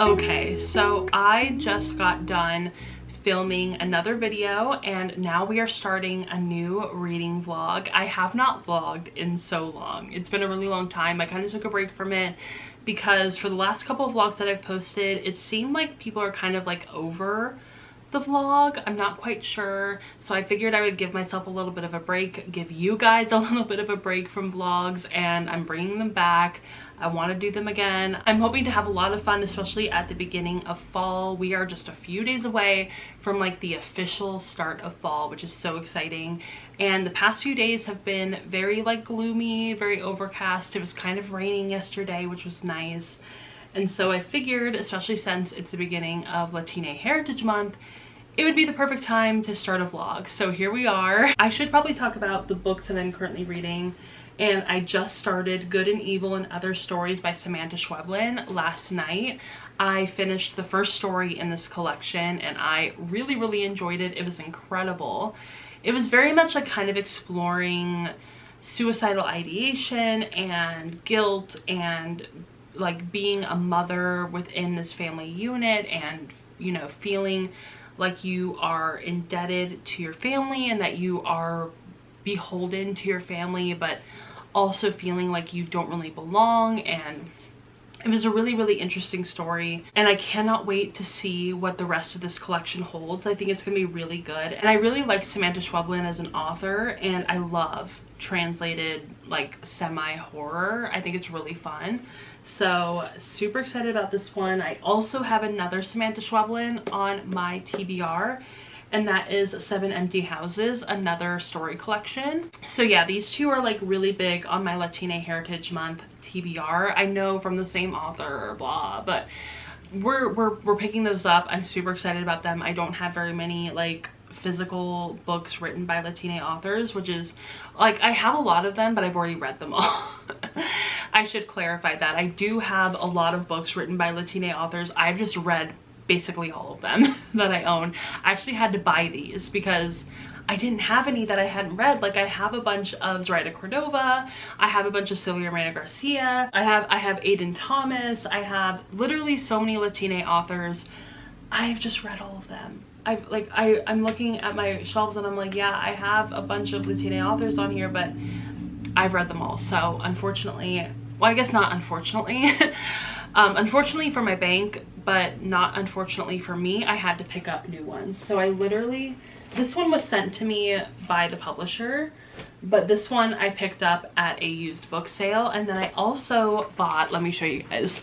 Okay, so I just got done filming another video and now we are starting a new reading vlog. I have not vlogged in so long. It's been a really long time. I kind of took a break from it because for the last couple of vlogs that I've posted, it seemed like people are kind of like over the vlog. I'm not quite sure, so I figured I would give myself a little bit of a break, give you guys a little bit of a break from vlogs, and I'm bringing them back. I want to do them again. I'm hoping to have a lot of fun, especially at the beginning of fall. We are just a few days away from like the official start of fall, which is so exciting. And the past few days have been very like gloomy, very overcast. It was kind of raining yesterday, which was nice. And so I figured, especially since it's the beginning of Latina Heritage Month, it would be the perfect time to start a vlog. So here we are. I should probably talk about the books that I'm currently reading. And I just started Good and Evil and Other Stories by Samantha Schweblin last night. I finished the first story in this collection and I really enjoyed it. It was incredible. It was very much like kind of exploring suicidal ideation and guilt and like being a mother within this family unit and, you know, feeling like you are indebted to your family and that you are beholden to your family, but also feeling like you don't really belong. And it was a really interesting story and I cannot wait to see what the rest of this collection holds. I think it's gonna be really good, and I really like Samantha Schweblin as an author, and I love translated like semi-horror. I think it's really fun. So super excited about this one. I also have another Samantha Schweblin on my TBR, and that is Seven Empty Houses, another story collection. So yeah, these two are like really big on my Latina Heritage Month TBR. I know from the same author, blah, but we're picking those up. I'm super excited about them. I don't have very many like physical books written by Latina authors, which is like, I have a lot of them, but I've already read them all. I should clarify that. I do have a lot of books written by Latina authors. I've just read basically all of them that I own. I actually had to buy these because I didn't have any that I hadn't read. Like I have a bunch of Zoraida Cordova, I have a bunch of Sylvia Moreno Garcia, I have Aiden Thomas, I have literally so many Latina authors. I've just read all of them. I'm looking at my shelves and I'm like, yeah, I have a bunch of Latina authors on here, but I've read them all. So unfortunately, well, I guess not unfortunately, unfortunately for my bank, but not unfortunately for me, I had to pick up new ones. So I literally, this one was sent to me by the publisher, but this one I picked up at a used book sale. And then I also bought, let me show you guys.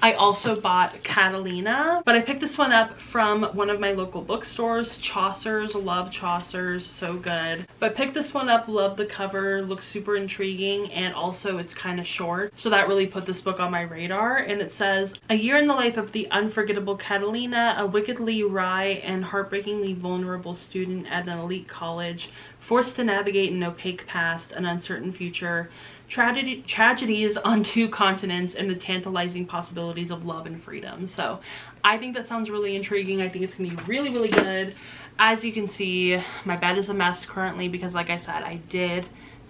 I also bought Catalina, but I picked this one up from one of my local bookstores, Chaucer's. Love Chaucer's, so good. But I picked this one up, love the cover, looks super intriguing, and also it's kind of short, so that really put this book on my radar. And it says, a year in the life of the unforgettable Catalina, a wickedly wry and heartbreakingly vulnerable student at an elite college, forced to navigate an opaque past, an uncertain future, tragedies on two continents, and the tantalizing possibilities of love and freedom. So I think that sounds really intriguing. I think it's gonna be really good. As you can see, my bed is a mess currently because, like I said, I did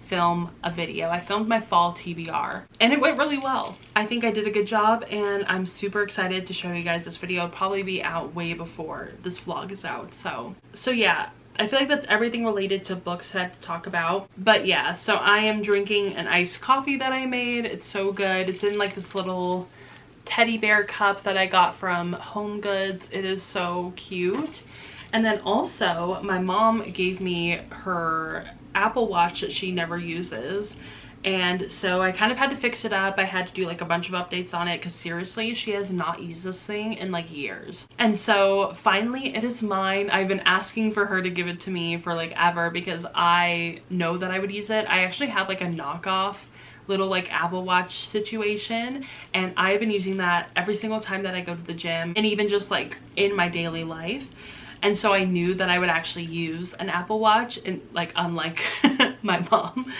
film a video. I filmed my fall TBR and it went really well. I think I did a good job and I'm super excited to show you guys this video. It'll probably be out way before this vlog is out. So yeah, I feel like that's everything related to books that I have to talk about. But yeah, so I am drinking an iced coffee that I made. It's so good. It's in like this little teddy bear cup that I got from Home Goods. It is so cute. And then also my mom gave me her Apple Watch that she never uses. And so I kind of had to fix it up. I had to do like a bunch of updates on it because seriously, she has not used this thing in like years. And so finally it is mine. I've been asking for her to give it to me for like ever because I know that I would use it. I actually have like a knockoff little like Apple Watch situation, and I've been using that every single time that I go to the gym and even just like in my daily life. And so I knew that I would actually use an Apple Watch, and like unlike my mom.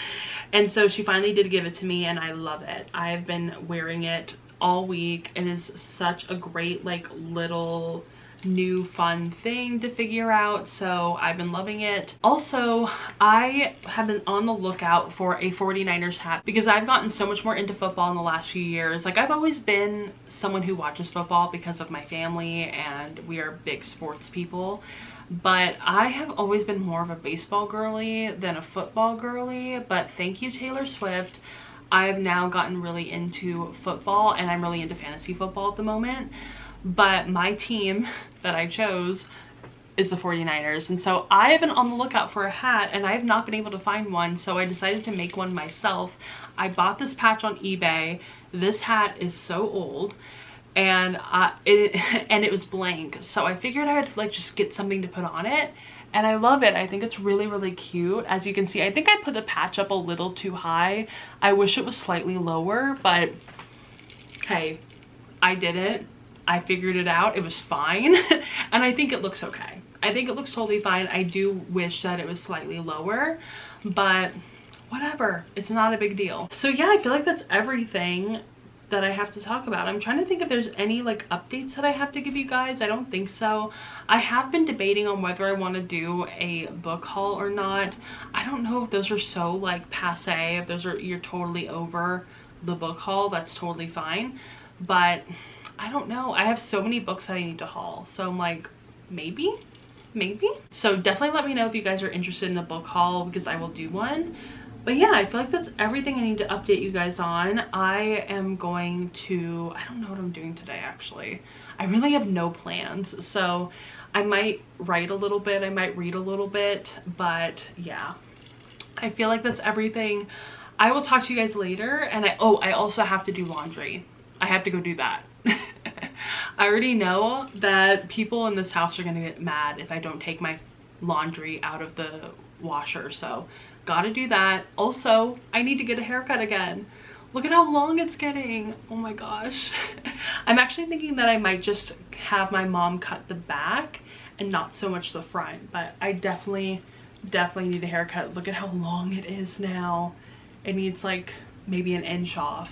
And so she finally did give it to me and I love it. I've been wearing it all week. It is such a great like little new fun thing to figure out, so I've been loving it. Also, I have been on the lookout for a 49ers hat because I've gotten so much more into football in the last few years. Like, I've always been someone who watches football because of my family and we are big sports people, but I have always been more of a baseball girly than a football girly. But thank you, Taylor Swift, I've now gotten really into football, and I'm really into fantasy football at the moment. But my team that I chose is the 49ers, and so I have been on the lookout for a hat and I have not been able to find one, so I decided to make one myself. I bought this patch on eBay. This hat is so old, and it was blank, so I figured I would like just get something to put on it, and I love it. I think it's really, really cute. As you can see, I think I put the patch up a little too high. I wish it was slightly lower, but hey, I did it. I figured it out. It was fine. And I think it looks okay. I think it looks totally fine. I do wish that it was slightly lower, but whatever. It's not a big deal. So yeah, I feel like that's everything that I have to talk about. I'm trying to think if there's any like updates that I have to give you guys. I don't think so. I have been debating on whether I want to do a book haul or not. I don't know if those are so like passe, if those are, you're totally over the book haul, that's totally fine. But I don't know. I have so many books that I need to haul, so I'm like, maybe. So definitely let me know if you guys are interested in a book haul, because I will do one. But yeah, I feel like that's everything I need to update you guys on. I am going to, I don't know what I'm doing today actually. I really have no plans, so I might write a little bit, I might read a little bit, but yeah, I feel like that's everything. I will talk to you guys later, and I also have to do laundry. I have to go do that. I already know that people in this house are gonna get mad if I don't take my laundry out of the washer, so gotta do that. Also, I need to get a haircut again. Look at how long it's getting. Oh my gosh. I'm actually thinking that I might just have my mom cut the back and not so much the front, but I definitely need a haircut. Look at how long it is now. It needs like maybe an inch off.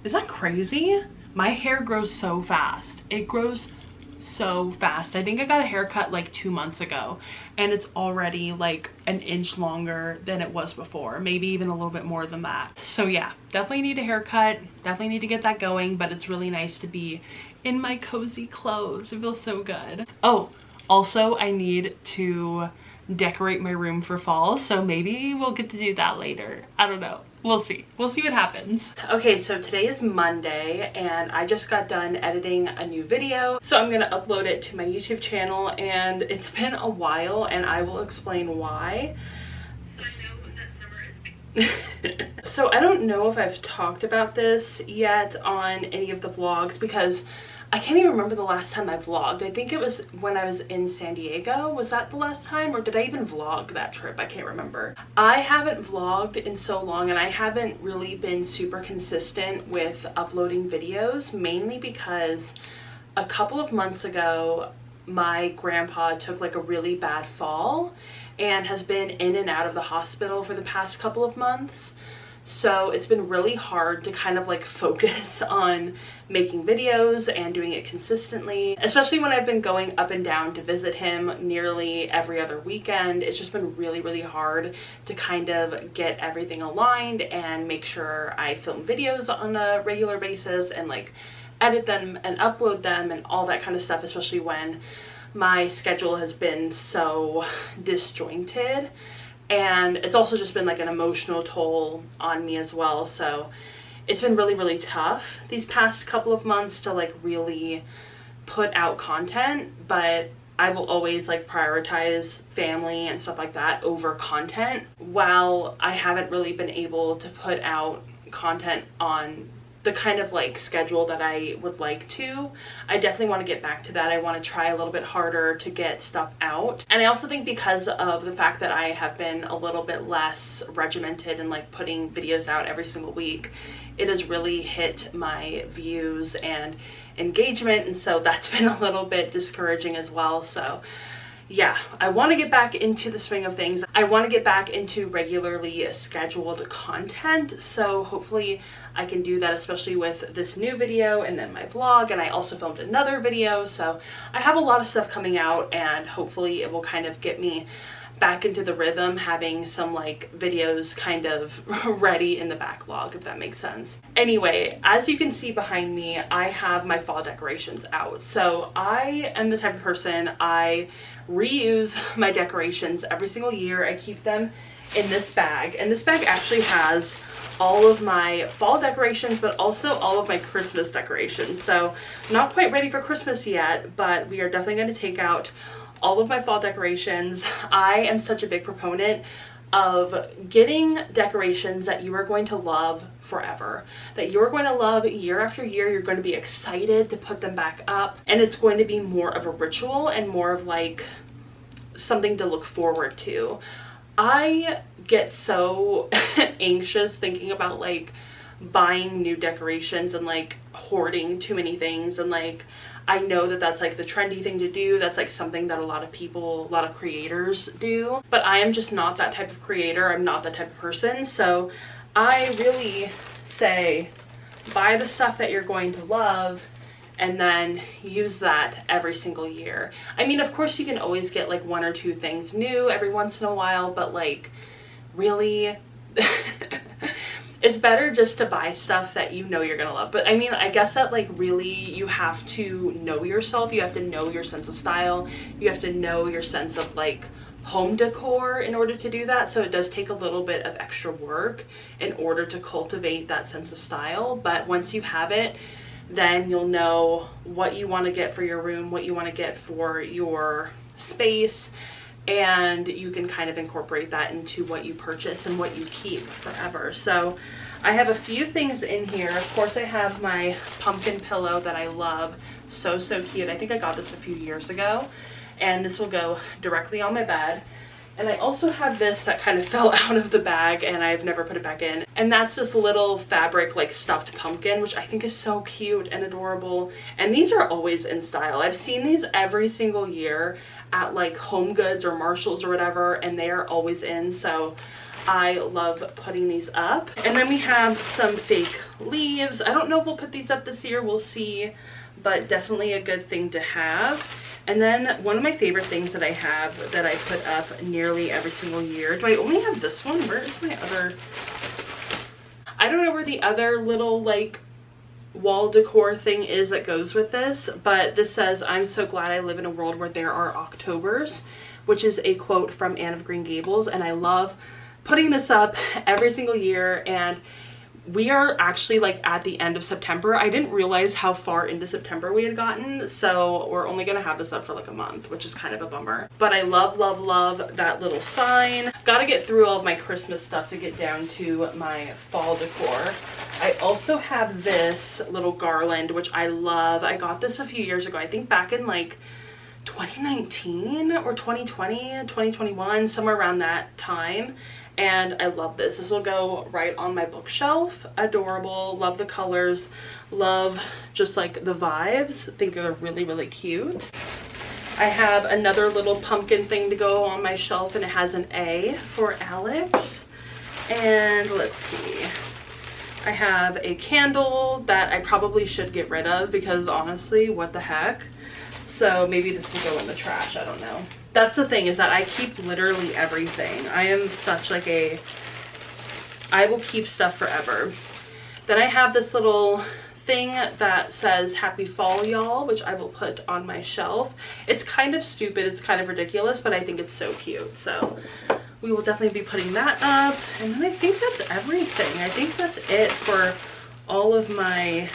Is that crazy? My hair grows so fast. It grows so fast. I think I got a haircut like 2 months ago, and it's already like an inch longer than it was before, maybe even a little bit more than that. So yeah, definitely need a haircut, definitely need to get that going, but it's really nice to be in my cozy clothes. It feels so good. Oh, also I need to decorate my room for fall, so maybe we'll get to do that later. I don't know. We'll see what happens. Okay, so today is Monday and I just got done editing a new video, so I'm gonna upload it to my YouTube channel, and it's been a while and I will explain why. So I don't know if I've talked about this yet on any of the vlogs, because I can't even remember the last time I vlogged. I think it was when I was in San Diego. Was that the last time, or did I even vlog that trip? I can't remember. I haven't vlogged in so long, and I haven't really been super consistent with uploading videos, mainly because a couple of months ago my grandpa took like a really bad fall and has been in and out of the hospital for the past couple of months. So it's been really hard to kind of like focus on making videos and doing it consistently, especially when I've been going up and down to visit him nearly every other weekend. It's just been really, really hard to kind of get everything aligned and make sure I film videos on a regular basis and like edit them and upload them and all that kind of stuff, especially when my schedule has been so disjointed. And it's also just been like an emotional toll on me as well. So it's been really, really tough these past couple of months to like really put out content, but I will always like prioritize family and stuff like that over content. While I haven't really been able to put out content on the kind of like schedule that I would like to, I definitely want to get back to that. I want to try a little bit harder to get stuff out. And I also think because of the fact that I have been a little bit less regimented and like putting videos out every single week, it has really hit my views and engagement, and so that's been a little bit discouraging as well. So yeah, I want to get back into the swing of things. I want to get back into regularly scheduled content, so hopefully I can do that, especially with this new video and then my vlog, and I also filmed another video, so I have a lot of stuff coming out, and hopefully it will kind of get me back into the rhythm, having some like videos kind of ready in the backlog, if that makes sense. Anyway, as you can see behind me, I have my fall decorations out. So I am the type of person, I reuse my decorations every single year. I keep them in this bag, and this bag actually has all of my fall decorations, but also all of my Christmas decorations. So not quite ready for Christmas yet, but we are definitely going to take out all of my fall decorations. I am such a big proponent of getting decorations that you are going to love forever, that you're going to love year after year. You're going to be excited to put them back up, and it's going to be more of a ritual and more of like something to look forward to. I get so anxious thinking about like buying new decorations and like hoarding too many things, and like I know that that's like the trendy thing to do. That's like something that a lot of people, a lot of creators do, but I am just not that type of creator. I'm not that type of person. So I really say buy the stuff that you're going to love and then use that every single year. I mean, of course you can always get like one or two things new every once in a while, but like really it's better just to buy stuff that you know you're gonna love. But I mean, I guess that like really you have to know yourself. You have to know your sense of style. You have to know your sense of like home decor in order to do that. So it does take a little bit of extra work in order to cultivate that sense of style. But once you have it, then you'll know what you want to get for your room, what you want to get for your space, and you can kind of incorporate that into what you purchase and what you keep forever. So I have a few things in here. Of course, I have my pumpkin pillow that I love. So cute. I think I got this a few years ago, and this will go directly on my bed. And I also have this that kind of fell out of the bag and I've never put it back in. And that's this little fabric like stuffed pumpkin, which I think is so cute and adorable. And these are always in style. I've seen these every single year at like Home Goods or Marshalls or whatever, and they are always in. So I love putting these up. And then we have some fake leaves. I don't know if we'll put these up this year, we'll see, but definitely a good thing to have. And then one of my favorite things that I have that I put up nearly every single year. Do I only have this one? Where is my other? I don't know where the other little like wall decor thing is that goes with this, but this says, "I'm so glad I live in a world where there are Octobers," which is a quote from Anne of Green Gables. And I love putting this up every single year, and we are actually like at the end of September. I didn't realize how far into September we had gotten, so we're only gonna have this up for like a month, which is kind of a bummer. But I love that little sign. Gotta get through all of my Christmas stuff to get down to my fall decor. I also have this little garland, which I love. I got this a few years ago, I think back in like 2019 or 2020, 2021, somewhere around that time. And I love this. This will go right on my bookshelf. Adorable. Love the colors. Love just like the vibes. I think they're really cute. I have another little pumpkin thing to go on my shelf, and it has an A for Alex. And let's see. I have a candle that I probably should get rid of because honestly, what the heck? So maybe this will go in the trash. I don't know. That's the thing, is that I keep literally everything. I am such like I will keep stuff forever. Then I have this little thing that says "Happy Fall, y'all," which I will put on my shelf. It's kind of stupid, it's kind of ridiculous, but I think it's so cute. So we will definitely be putting that up. And then I think that's everything. I think that's it for all of my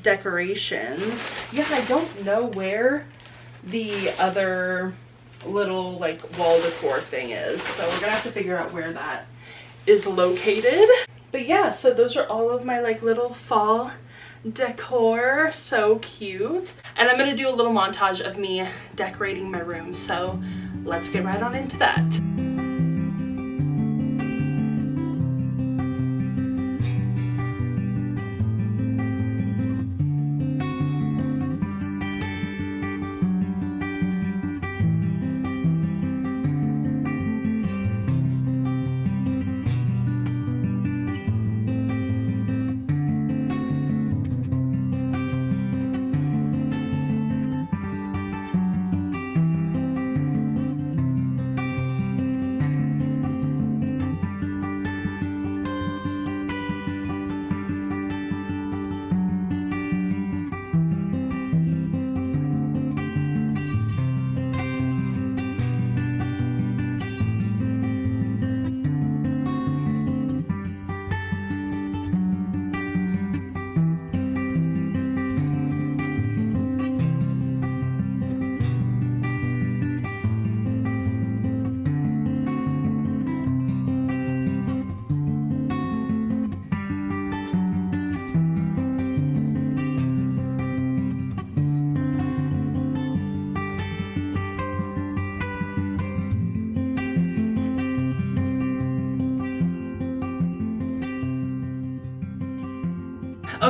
decorations. Yeah, I don't know where the other little like wall decor thing is, so we're gonna have to figure out where that is located. But yeah, so those are all of my like little fall decor. So cute. And I'm gonna do a little montage of me decorating my room, so let's get right on into that.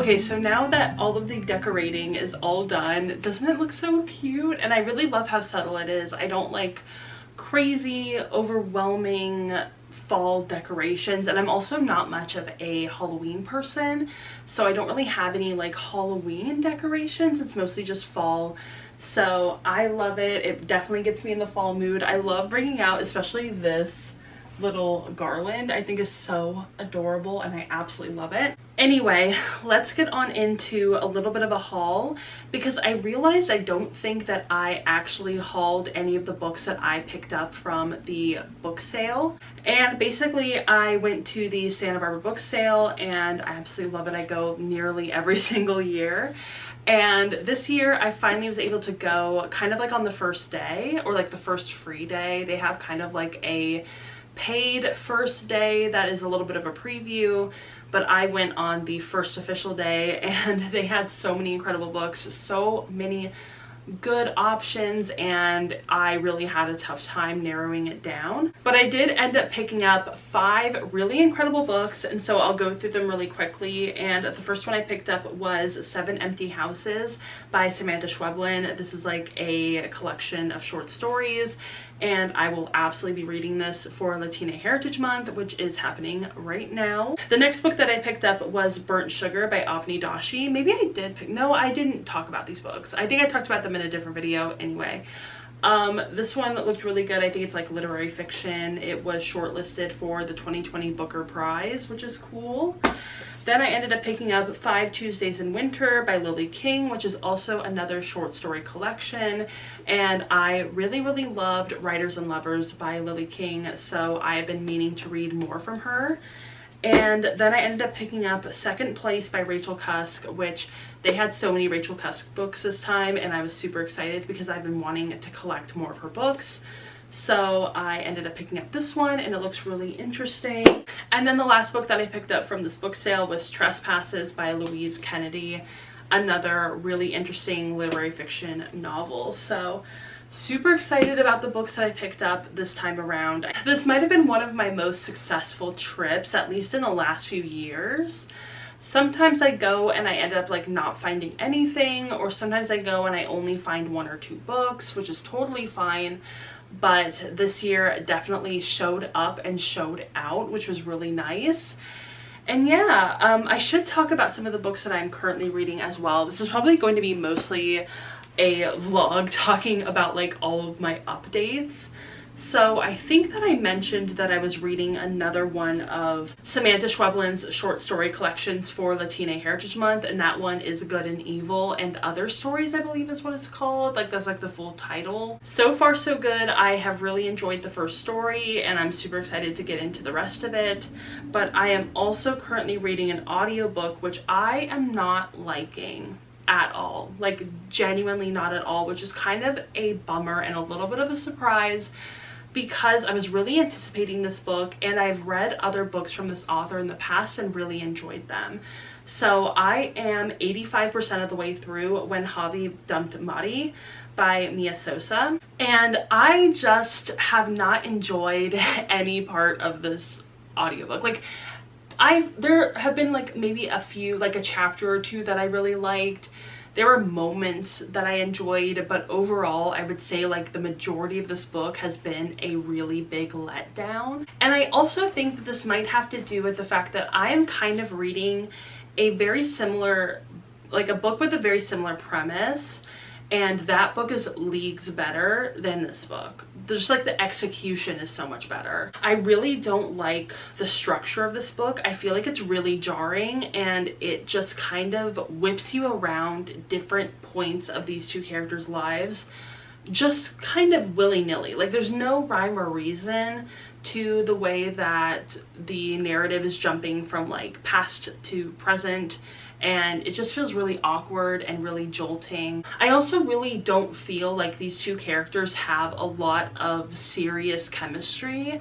Okay, so now that all of the decorating is all done, doesn't it look so cute? And I really love how subtle it is. I don't like crazy, overwhelming fall decorations, and I'm also not much of a Halloween person, so I don't really have any like Halloween decorations. It's mostly just fall, so I love it. It definitely gets me in the fall mood. I love bringing out especially this little garland. I think is so adorable and I absolutely love it. Anyway, let's get on into a little bit of a haul, because I realized I don't think that I actually hauled any of the books that I picked up from the book sale. And basically I went to the Santa Barbara book sale and I absolutely love it. I go nearly every single year. And this year I finally was able to go kind of like on the first day, or like the first free day. They have kind of like a paid first day that is a little bit of a preview, but I went on the first official day and they had so many incredible books, so many good options, and I really had a tough time narrowing it down. But I did end up picking up 5 really incredible books, and so I'll go through them really quickly. And the first one I picked up was 7 Empty Houses by Samantha Schweblin. This is like a collection of short stories, and I will absolutely be reading this for Latina Heritage Month, which is happening right now. The next book that I picked up was Burnt Sugar by Avni Dashi. Maybe I did pick, no, I didn't talk about these books. I think I talked about them in a different video anyway. This one looked really good. I think it's like literary fiction. It was shortlisted for the 2020 Booker Prize, which is cool. Then I ended up picking up 5 Tuesdays in Winter by Lily King, which is also another short story collection. And I really, really loved Writers and Lovers by Lily King, so I have been meaning to read more from her. And then I ended up picking up Second Place by Rachel Cusk, which they had so many Rachel Cusk books this time, and I was super excited because I've been wanting to collect more of her books. So I ended up picking up this one and it looks really interesting. And then the last book that I picked up from this book sale was Trespasses by Louise Kennedy, another really interesting literary fiction novel. So super excited about the books that I picked up this time around. This might have been one of my most successful trips, at least in the last few years. Sometimes I go and I end up like not finding anything, or sometimes I go and I only find 1 or 2 books, which is totally fine. But this year definitely showed up and showed out, which was really nice. And yeah, I should talk about some of the books that I'm currently reading as well. This is probably going to be mostly a vlog talking about like all of my updates. So I think that I mentioned that I was reading another one of Samantha Schweblin's short story collections for Latina Heritage Month, and that one is Good and Evil and Other Stories, I believe is what it's called. Like that's like the full title. So far so good. I have really enjoyed the first story and I'm super excited to get into the rest of it. But I am also currently reading an audiobook which I am not liking at all, like genuinely not at all, which is kind of a bummer and a little bit of a surprise, because I was really anticipating this book and I've read other books from this author in the past and really enjoyed them. So I am 85% of the way through When Javi Dumped Mari by Mia Sosa, and I just have not enjoyed any part of this audiobook. Like there have been like maybe a few, like a chapter or 2 that I really liked. There were moments that I enjoyed, but overall I would say like the majority of this book has been a really big letdown. And I also think that this might have to do with the fact that I am kind of reading a very similar, like a book with a very similar premise, and that book is leagues better than this book. There's like the execution is so much better. I really don't like the structure of this book. I feel like it's really jarring and it just kind of whips you around different points of these 2 characters' lives just kind of willy-nilly. Like there's no rhyme or reason to the way that the narrative is jumping from like past to present, and it just feels really awkward and really jolting. I also really don't feel like these 2 characters have a lot of serious chemistry.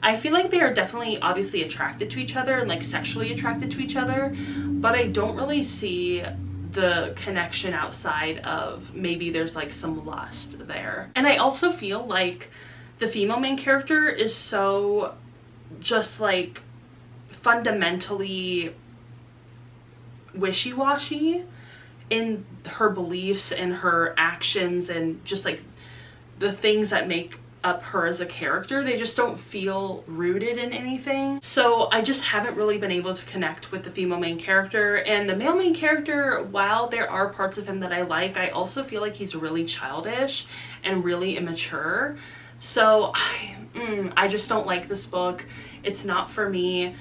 I feel like they are definitely obviously attracted to each other and like sexually attracted to each other, but I don't really see the connection outside of maybe there's like some lust there. And I also feel like the female main character is so just like fundamentally wishy-washy in her beliefs and her actions and just like the things that make up her as a character. They just don't feel rooted in anything. So I just haven't really been able to connect with the female main character. And the male main character, while there are parts of him that I like, I also feel like he's really childish and really immature. So I just don't like this book. It's not for me.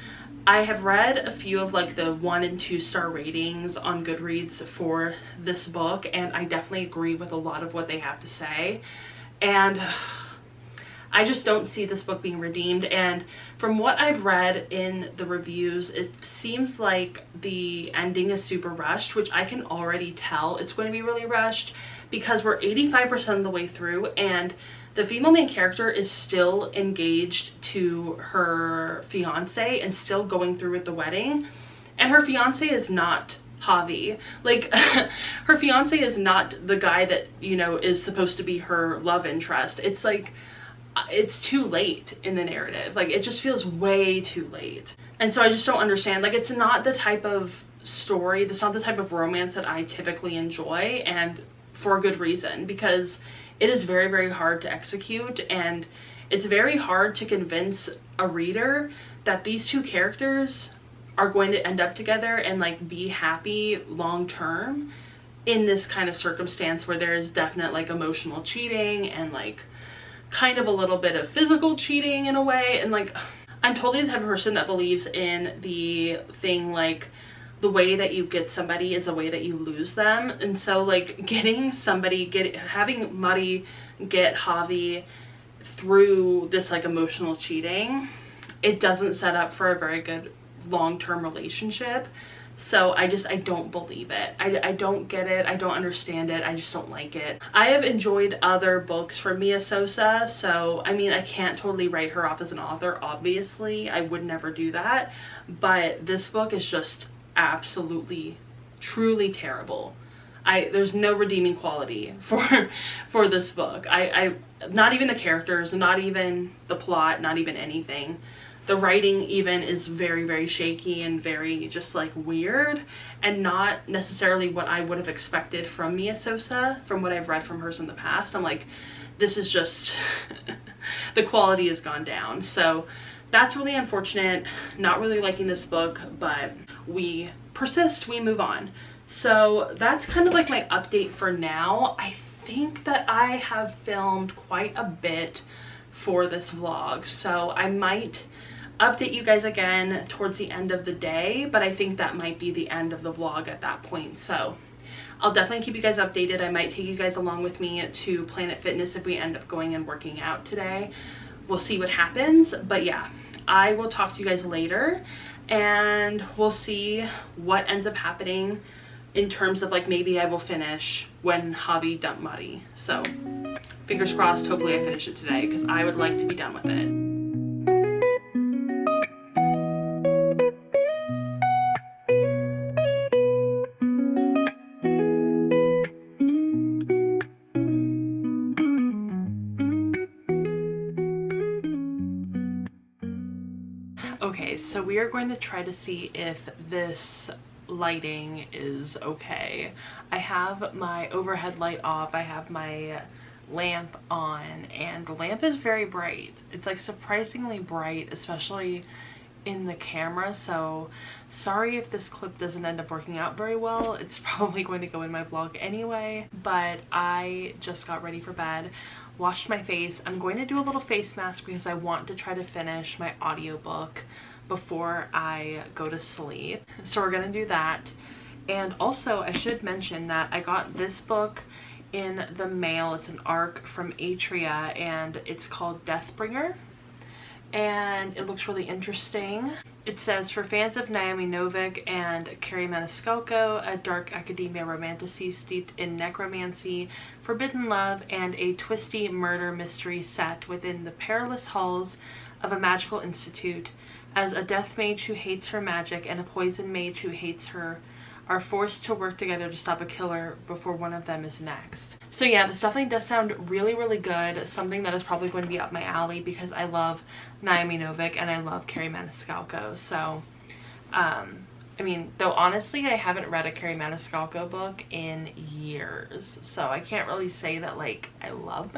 I have read a few of like the 1 and 2 star ratings on Goodreads for this book, and I definitely agree with a lot of what they have to say. And I just don't see this book being redeemed. And from what I've read in the reviews, it seems like the ending is super rushed, which I can already tell it's going to be really rushed because we're 85% of the way through and the female main character is still engaged to her fiance and still going through with the wedding. And her fiance is not Javi. Like, her fiance is not the guy that, you know, is supposed to be her love interest. It's like, it's too late in the narrative. Like, it just feels way too late. And so I just don't understand. Like, it's not the type of story, it's not the type of romance that I typically enjoy, and for a good reason, because it is very, very hard to execute, and it's very hard to convince a reader that these two characters are going to end up together and like be happy long term in this kind of circumstance where there is definite like emotional cheating and like kind of a little bit of physical cheating in a way. And like, I'm totally the type of person that believes in the thing like the way that you get somebody is the way that you lose them. And so like getting somebody, having Muddy get Javi through this like emotional cheating, it doesn't set up for a very good long-term relationship. So I don't believe it. I don't get it. I don't understand it. I just don't like it. I have enjoyed other books from Mia Sosa, so I mean, I can't totally write her off as an author, obviously. I would never do that. But this book is just absolutely, truly terrible. There's no redeeming quality for this book. Not even the characters, not even the plot, not even anything. The writing even is very, very shaky and very just like weird and not necessarily what I would have expected from Mia Sosa, from what I've read from hers in the past. I'm like, this is just, the quality has gone down. So that's really unfortunate. Not really liking this book, but we persist, we move on. So that's kind of like my update for now. I think that I have filmed quite a bit for this vlog, so I might update you guys again towards the end of the day, but I think that might be the end of the vlog at that point. So I'll definitely keep you guys updated. I might take you guys along with me to Planet Fitness if we end up going and working out today. We'll see what happens, but yeah, I will talk to you guys later and we'll see what ends up happening in terms of like, maybe I will finish when Javi dumped Muddy. So fingers crossed, hopefully I finish it today because I would like to be done with it. Okay, so we are going to try to see if this lighting is okay. I have my overhead light off, I have my lamp on, and the lamp is very bright. It's like surprisingly bright, especially in the camera, so sorry if this clip doesn't end up working out very well. It's probably going to go in my vlog anyway, but I just got ready for bed, washed my face. I'm going to do a little face mask because I want to try to finish my audiobook before I go to sleep. So we're gonna do that. And also I should mention that I got this book in the mail. It's an ARC from Atria and it's called Deathbringer. And it looks really interesting. It says, for fans of Naomi Novik and Carrie Maniscalco, a dark academia romantasy steeped in necromancy, forbidden love, and a twisty murder mystery set within the perilous halls of a magical institute, as a death mage who hates her magic and a poison mage who hates her are forced to work together to stop a killer before one of them is next. So yeah, this definitely does sound really, really good. Something that is probably going to be up my alley because I love Naomi Novik and I love Carrie Maniscalco. So I I mean, though honestly, I haven't read a Carrie Maniscalco book in years, so I can't really say that like I love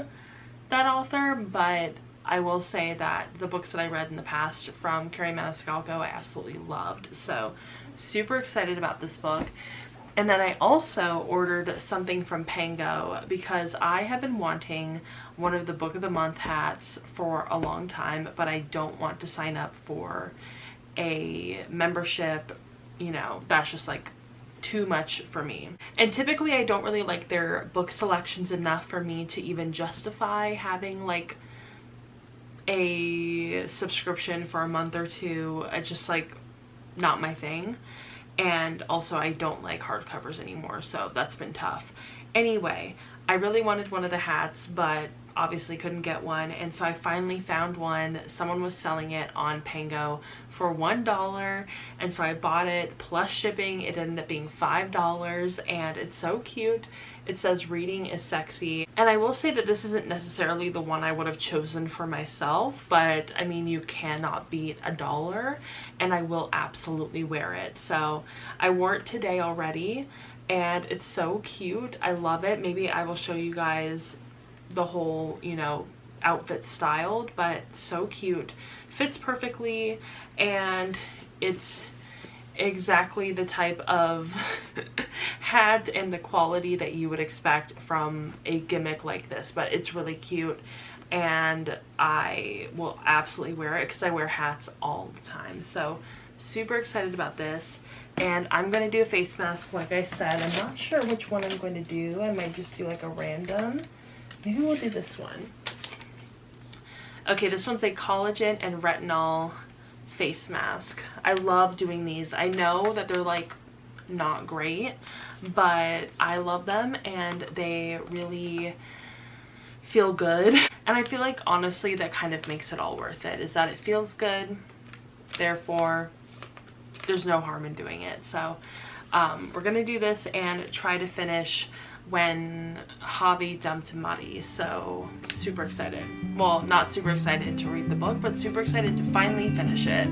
that author, but I will say that the books that I read in the past from Carrie Maniscalco I absolutely loved. So super excited about this book. And then I also ordered something from Pango because I have been wanting one of the Book of the Month hats for a long time, but I don't want to sign up for a membership, you know, that's just like too much for me. And typically I don't really like their book selections enough for me to even justify having like a subscription for a month or two. It's just like not my thing. And also I don't like hardcovers anymore, so that's been tough. Anyway, I really wanted one of the hats, but obviously couldn't get one, and so I finally found one. Someone was selling it on Pango for $1, and so I bought it plus shipping. It ended up being $5, and it's so cute. It says reading is sexy, and I will say that this isn't necessarily the one I would have chosen for myself, but I mean, you cannot beat $1, and I will absolutely wear it. So I wore it today already, and it's so cute. I love it. Maybe I will show you guys the whole, you know, outfit styled, but so cute. Fits perfectly, and it's exactly the type of hat and the quality that you would expect from a gimmick like this, but it's really cute, and I will absolutely wear it because I wear hats all the time. So super excited about this. And I'm going to do a face mask like I said. I'm not sure which one I'm going to do. I might just do like a random. Maybe we'll do this one. Okay, this one's a collagen and retinol face mask. I love doing these. I know that they're like not great, but I love them and they really feel good. And I feel like honestly that kind of makes it all worth it, is that it feels good, therefore there's no harm in doing it. So we're gonna do this and try to finish When Javi Dumped Mari. So super excited. Well, not super excited to read the book, but super excited to finally finish it.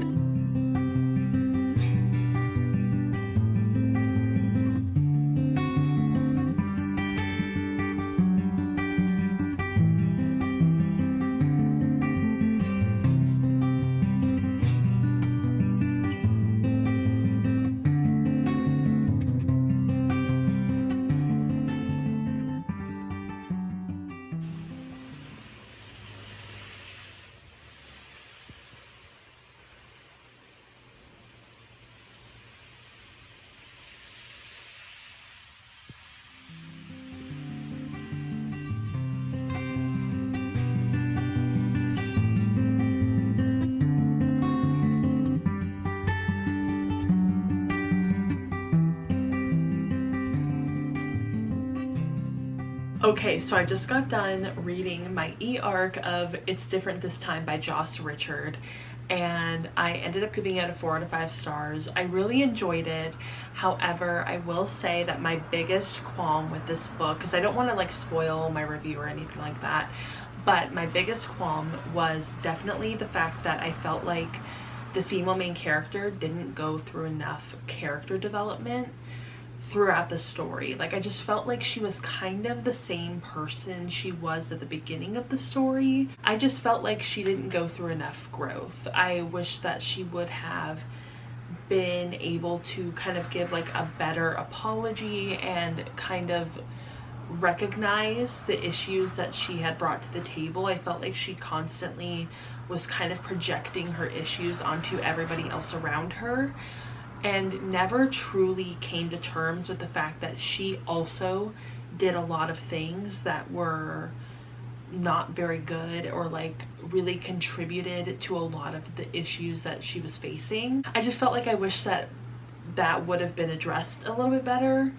Okay, so I just got done reading my e-arc of It's Different This Time by Joss Richard, and I ended up giving it a 4 out of 5 stars. I really enjoyed it. However, I will say that my biggest qualm with this book, because I don't want to like spoil my review or anything like that, but my biggest qualm was definitely the fact that I felt like the female main character didn't go through enough character development throughout the story. Like, I just felt like she was kind of the same person she was at the beginning of the story. I just felt like she didn't go through enough growth. I wish that she would have been able to kind of give like a better apology and kind of recognize the issues that she had brought to the table. I felt like she constantly was kind of projecting her issues onto everybody else around her, and never truly came to terms with the fact that she also did a lot of things that were not very good or like really contributed to a lot of the issues that she was facing. I just felt like I wish that that would have been addressed a little bit better,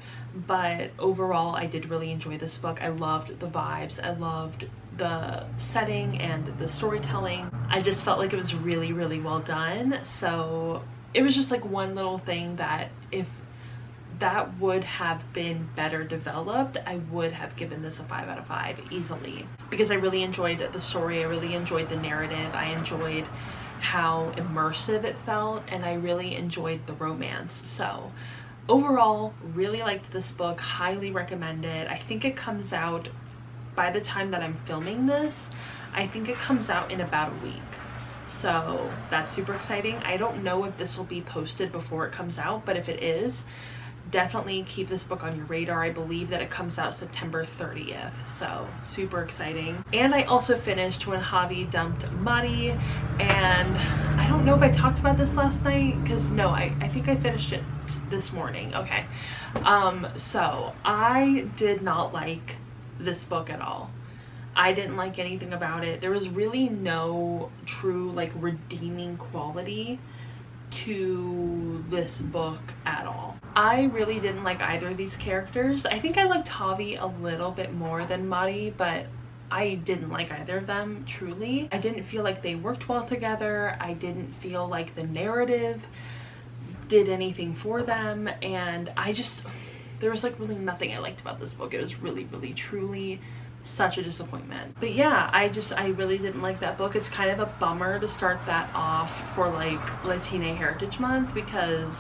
but overall I did really enjoy this book. I loved the vibes, I loved the setting and the storytelling. I just felt like it was really, really well done. So it was just like one little thing that if that would have been better developed, I would have given this a 5 out of 5 easily, because I really enjoyed the story. I really enjoyed the narrative. I enjoyed how immersive it felt, and I really enjoyed the romance. So overall, really liked this book, highly recommend it. I think it comes out, by the time that I'm filming this, I think it comes out in about a week. So that's super exciting. I don't know if this will be posted before it comes out, but if it is, definitely keep this book on your radar. I believe that it comes out September 30th, so super exciting. And I also finished When Javi Dumped Mari, and I don't know if I talked about this last night, because no, I think I finished it this morning. Okay, so I did not like this book at all. I didn't like anything about it. There was really no true like redeeming quality to this book at all. I really didn't like either of these characters. I think I liked Javi a little bit more than Mari, but I didn't like either of them, truly. I didn't feel like they worked well together. I didn't feel like the narrative did anything for them, and there was like really nothing I liked about this book. It was really, really, truly such a disappointment. But yeah, I really didn't like that book. It's kind of a bummer to start that off for like Latina Heritage Month, because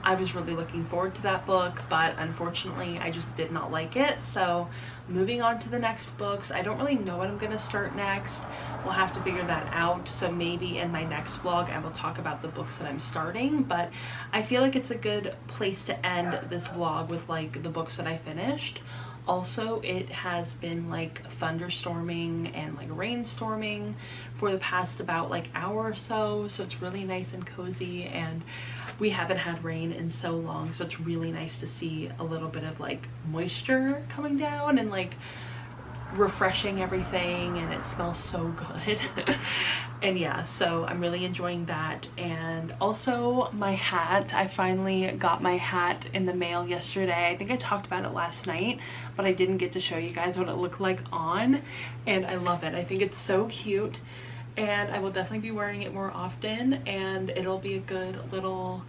I was really looking forward to that book, but unfortunately I just did not like it. So moving on to the next books, I don't really know what I'm gonna start next. We'll have to figure that out. So maybe in my next vlog I will talk about the books that I'm starting, but I feel like it's a good place to end this vlog with like the books that I finished. Also, it has been like thunderstorming and like rainstorming for the past about like hour or so, so it's really nice and cozy, and we haven't had rain in so long, so it's really nice to see a little bit of like moisture coming down and like refreshing everything, and it smells so good. And yeah, so I'm really enjoying that. And also my hat, I finally got my hat in the mail yesterday. I think I talked about it last night, but I didn't get to show you guys what it looked like on, and I love it. I think it's so cute, and I will definitely be wearing it more often, and it'll be a good little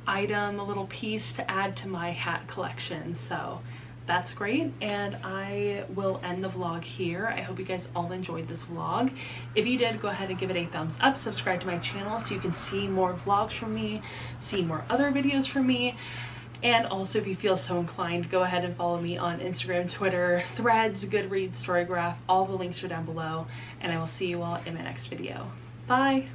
item, a little piece to add to my hat collection. So that's great, and I will end the vlog here. I hope you guys all enjoyed this vlog. If you did, go ahead and give it a thumbs up, subscribe to my channel so you can see more vlogs from me, see more other videos from me, and also if you feel so inclined, go ahead and follow me on Instagram, Twitter, Threads, Goodreads, Storygraph. All the links are down below, and I will see you all in my next video. Bye!